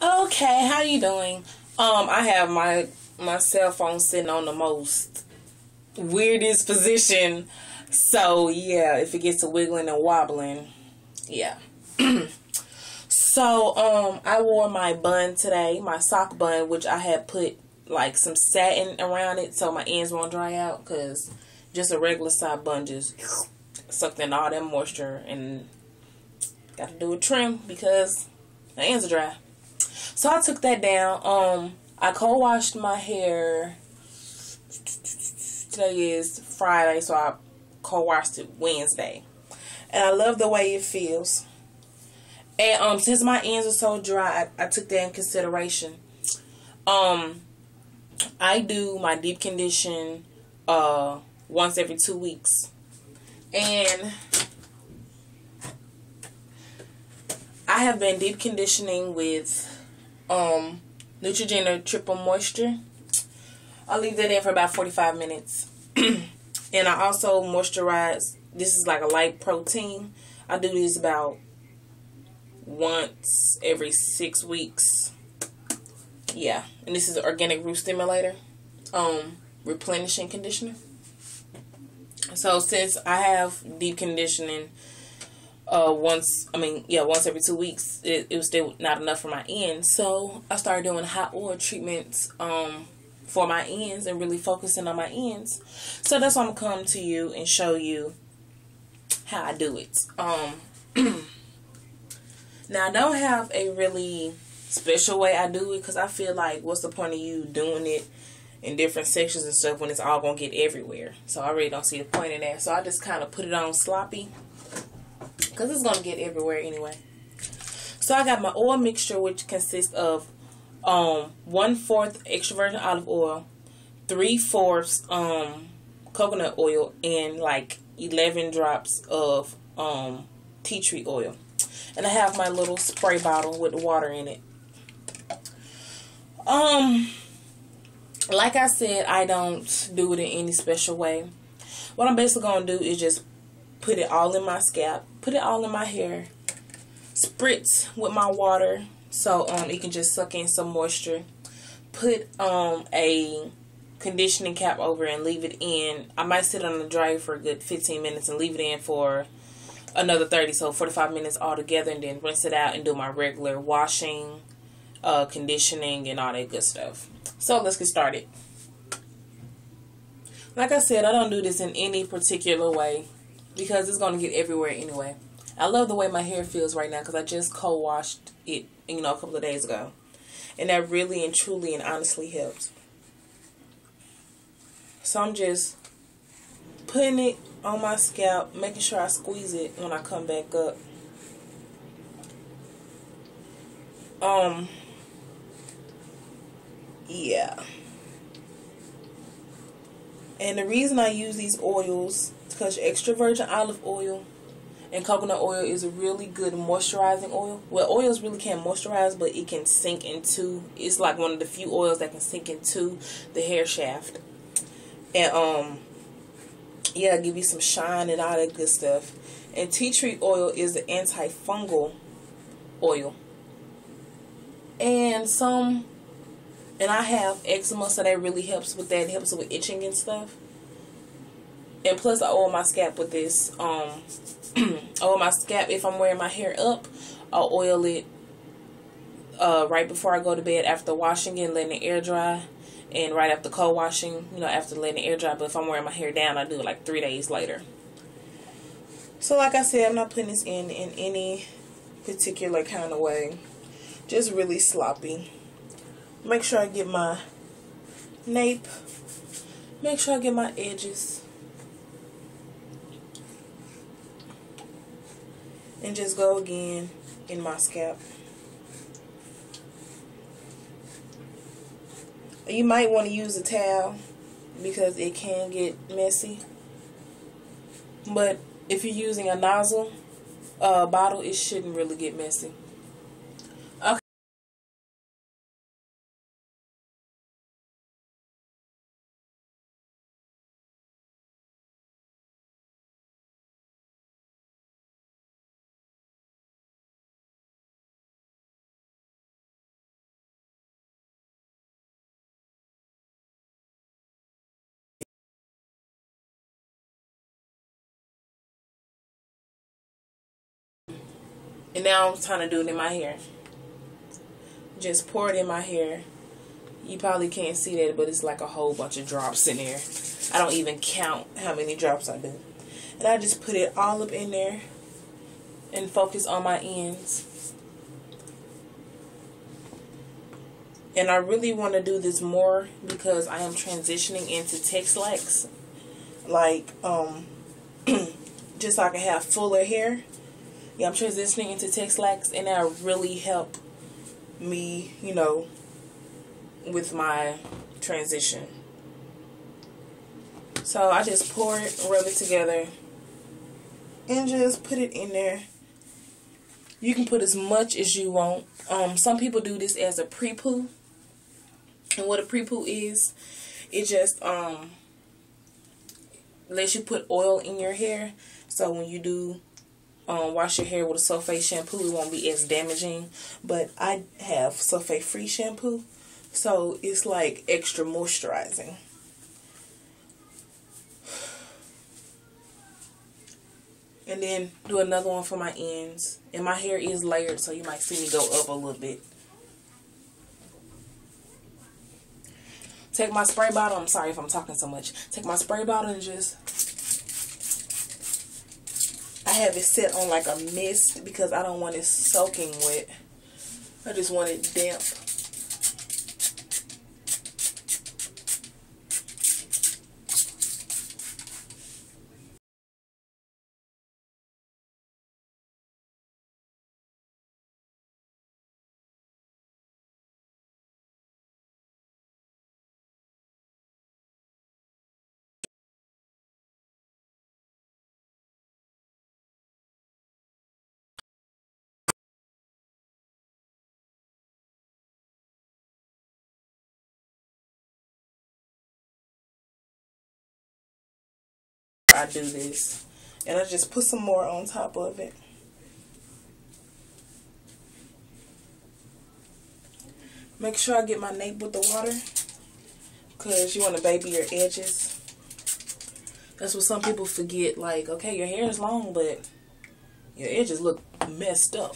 Okay, how you doing? I have my cell phone sitting on the most weirdest position. So yeah, if it gets to wiggling and wobbling, yeah. So I wore my bun today, my sock bun, which I had put like some satin around it so my ends won't dry out, cause just a regular sock bun just sucked in all that moisture, and got to do a trim because the ends are dry. So I took that down. I co-washed my hair. Today is Friday, so I co-washed it Wednesday. And I love the way it feels. And since my ends are so dry, I took that in consideration. I do my deep condition once every 2 weeks. And I have been deep conditioning with Neutrogena Triple Moisture. I'll leave that in for about 45 minutes. And I also moisturize. This is like a light protein. I do this about once every 6 weeks. Yeah. And this is an organic root stimulator. Replenishing conditioner. So since I have deep conditioning once every 2 weeks, it was still not enough for my ends. So I started doing hot oil treatments for my ends and really focusing on my ends. So that's why I'm gonna come to you and show you how I do it. Now I don't have a really special way I do it, because I feel like what's the point of you doing it in different sections and stuff when it's all gonna get everywhere. So I really don't see the point in that. So I just kind of put it on sloppy, because it's gonna get everywhere anyway. So I got my oil mixture, which consists of 1/4 extra virgin olive oil, 3/4 coconut oil, and like 11 drops of tea tree oil. And I have my little spray bottle with the water in it. Like I said, I don't do it in any special way. What I'm basically gonna do is just put it all in my scalp, put it all in my hair, spritz with my water so it can just suck in some moisture. Put a conditioning cap over and leave it in. I might sit on the dryer for a good 15 minutes and leave it in for another 30, so 45 minutes altogether, and then rinse it out and do my regular washing, conditioning, and all that good stuff. So let's get started. Like I said, I don't do this in any particular way because it's going to get everywhere anyway. I love the way my hair feels right now because I just co-washed it, a couple of days ago. And that really and truly and honestly helps. So I'm just putting it on my scalp, making sure I squeeze it when I come back up. Yeah. And the reason I use these oils is because extra virgin olive oil and coconut oil is a really good moisturizing oil. Well, oils really can't moisturize, but it can sink into, it's like one of the few oils that can sink into the hair shaft. And yeah, give you some shine and all that good stuff. And tea tree oil is an antifungal oil. And I have eczema, so that really helps with that. It helps with itching and stuff. And plus I oil my scalp with this. Oil my scalp if I'm wearing my hair up. I'll oil it right before I go to bed after washing it and letting it air dry. And right after co-washing, after letting it air dry. But if I'm wearing my hair down, I do it like 3 days later. So like I said, I'm not putting this in any particular kind of way. Just really sloppy. Make sure I get my nape. Make sure I get my edges. And just go again in my scalp. You might want to use a towel because it can get messy. But if you're using a nozzle bottle, it shouldn't really get messy. Okay. And now I'm trying to do it in my hair. Just pour it in my hair. You probably can't see that, but it's like a whole bunch of drops in there. I don't even count how many drops I do. And I just put it all up in there and focus on my ends. And I really want to do this more because I am transitioning into Tex-Lax. Like, just so I can have fuller hair. Yeah, I'm transitioning into Tex-Lax, and that'll really help me, you know, with my transition. So I just pour it, rub it together, and just put it in there. You can put as much as you want. Some people do this as a pre-poo. And what a pre-poo is, it just lets you put oil in your hair. So when you do wash your hair with a sulfate shampoo, it won't be as damaging. But I have sulfate free shampoo, so it's like extra moisturizing. And then do another one for my ends. And my hair is layered, so you might see me go up a little bit. Take my spray bottle. I'm sorry if I'm talking so much. Take my spray bottle and just... I have it set on like a mist because I don't want it soaking wet. I just want it damp. I do this, and I just put some more on top of it. Make sure I get my nape with the water, because you want to baby your edges. That's what some people forget. Like, okay, your hair is long, but your edges look messed up.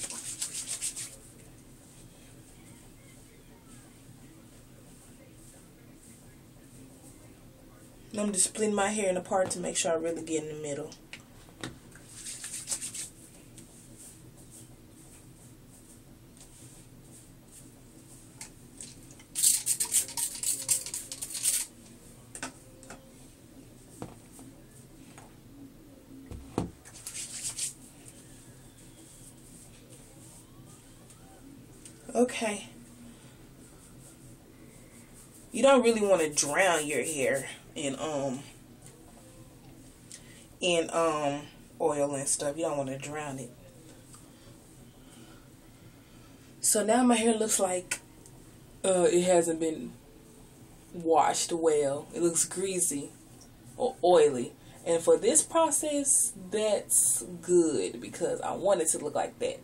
And I'm just splitting my hair in apart to make sure I really get in the middle. Okay. You don't really want to drown your hair in oil and stuff. You don't want to drown it. So now my hair looks like it hasn't been washed well. It looks greasy or oily. And for this process, that's good because I want it to look like that.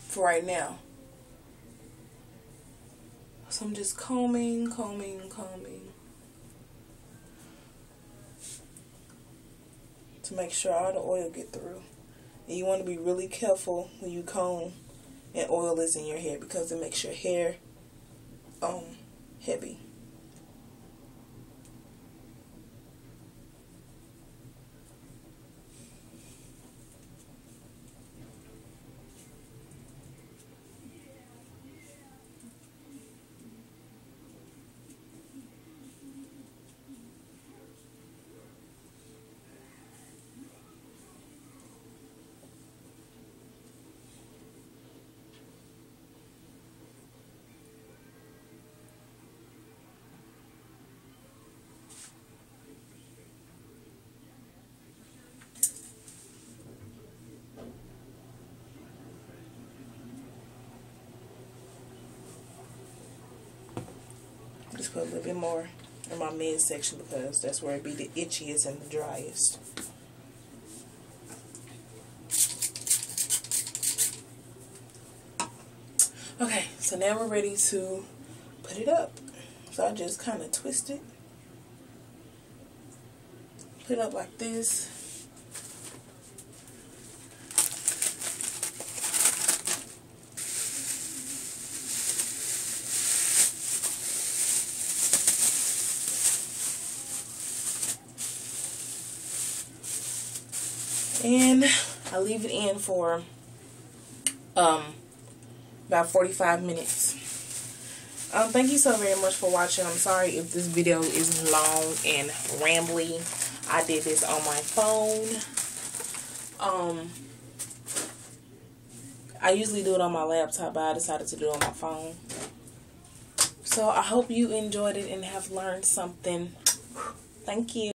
For right now. So I'm just combing. To make sure all the oil get through. And you want to be really careful when you comb and oil is in your hair because it makes your hair heavy. Just put a little bit more in my midsection because that's where it be the itchiest and the driest. Okay, so now we're ready to put it up. So I just kind of twist it. Put it up like this. And I leave it in for about 45 minutes. Thank you so very much for watching. I'm sorry if this video is long and rambly. I did this on my phone. I usually do it on my laptop, but I decided to do it on my phone. So I hope you enjoyed it and have learned something. Thank you.